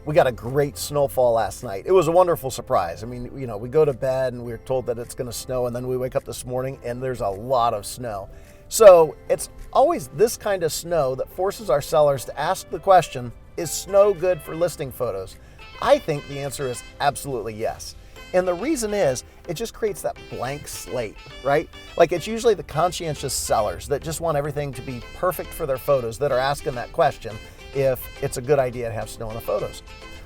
We got a great snowfall last night. It was a wonderful surprise. I mean, we go to bed and we're told that it's going to snow, and then we wake up this morning and there's a lot of snow. So it's always this kind of snow that forces our sellers to ask the question, is snow good for listing photos? I think the answer is absolutely yes. And the reason is, it just creates that blank slate, right? Like, it's usually the conscientious sellers that just want everything to be perfect for their photos that are asking that question if it's a good idea to have snow in the photos.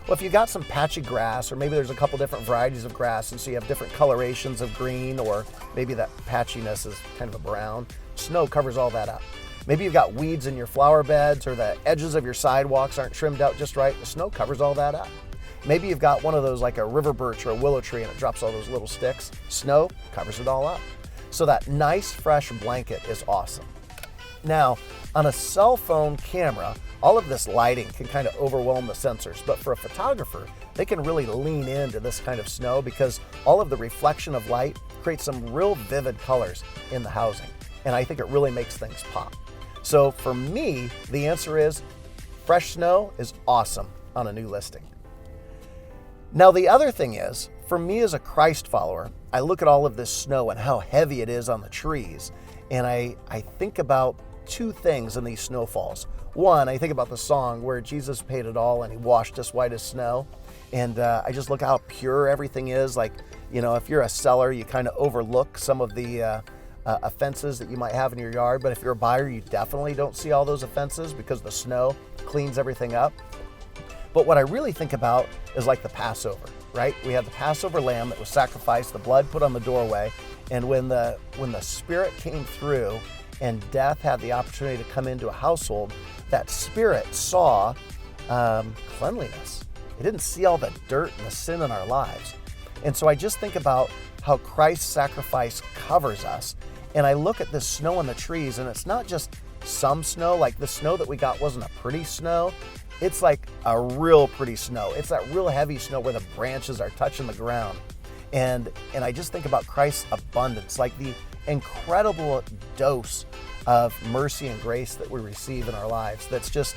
Well, if you got some patchy grass, or maybe there's a couple different varieties of grass, and so you have different colorations of green, or maybe that patchiness is kind of a brown, snow covers all that up. Maybe you've got weeds in your flower beds, or the edges of your sidewalks aren't trimmed out just right, the snow covers all that up. Maybe you've got one of those like a river birch or a willow tree and it drops all those little sticks. Snow covers it all up. So that nice fresh blanket is awesome. Now, on a cell phone camera, all of this lighting can kind of overwhelm the sensors, but for a photographer, they can really lean into this kind of snow because all of the reflection of light creates some real vivid colors in the housing. And I think it really makes things pop. So for me, the answer is fresh snow is awesome on a new listing. Now, the other thing is, for me as a Christ follower, I look at all of this snow and how heavy it is on the trees, and I think about two things in these snowfalls. One, I think about the song where Jesus paid it all and he washed us white as snow, and I just look how pure everything is. Like, if you're a seller, you kind of overlook some of the offenses that you might have in your yard, but if you're a buyer, you definitely don't see all those offenses because the snow cleans everything up. But what I really think about is like the Passover, right? We had the Passover lamb that was sacrificed, the blood put on the doorway, and when the Spirit came through and death had the opportunity to come into a household, that Spirit saw cleanliness. It didn't see all the dirt and the sin in our lives. And so I just think about how Christ's sacrifice covers us, and I look at this snow on the trees, and it's not just some snow, like the snow that we got wasn't a pretty snow. It's like a real pretty snow. It's that real heavy snow where the branches are touching the ground. And I just think about Christ's abundance, like the incredible dose of mercy and grace that we receive in our lives that's just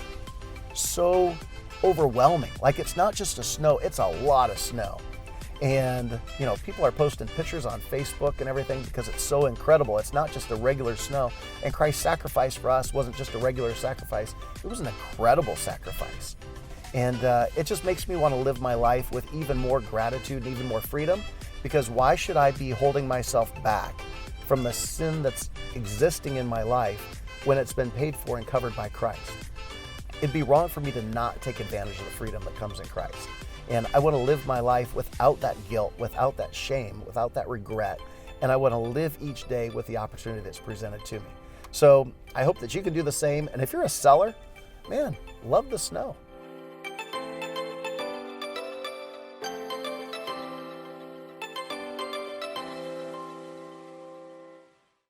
so overwhelming. Like, it's not just a snow, it's a lot of snow. And, people are posting pictures on Facebook and everything because it's so incredible. It's not just a regular snow. And Christ's sacrifice for us wasn't just a regular sacrifice. It was an incredible sacrifice. And it just makes me want to live my life with even more gratitude and even more freedom, because why should I be holding myself back from the sin that's existing in my life when it's been paid for and covered by Christ? It'd be wrong for me to not take advantage of the freedom that comes in Christ. And I want to live my life without that guilt, without that shame, without that regret. And I want to live each day with the opportunity that's presented to me. So I hope that you can do the same. And if you're a seller, man, love the snow.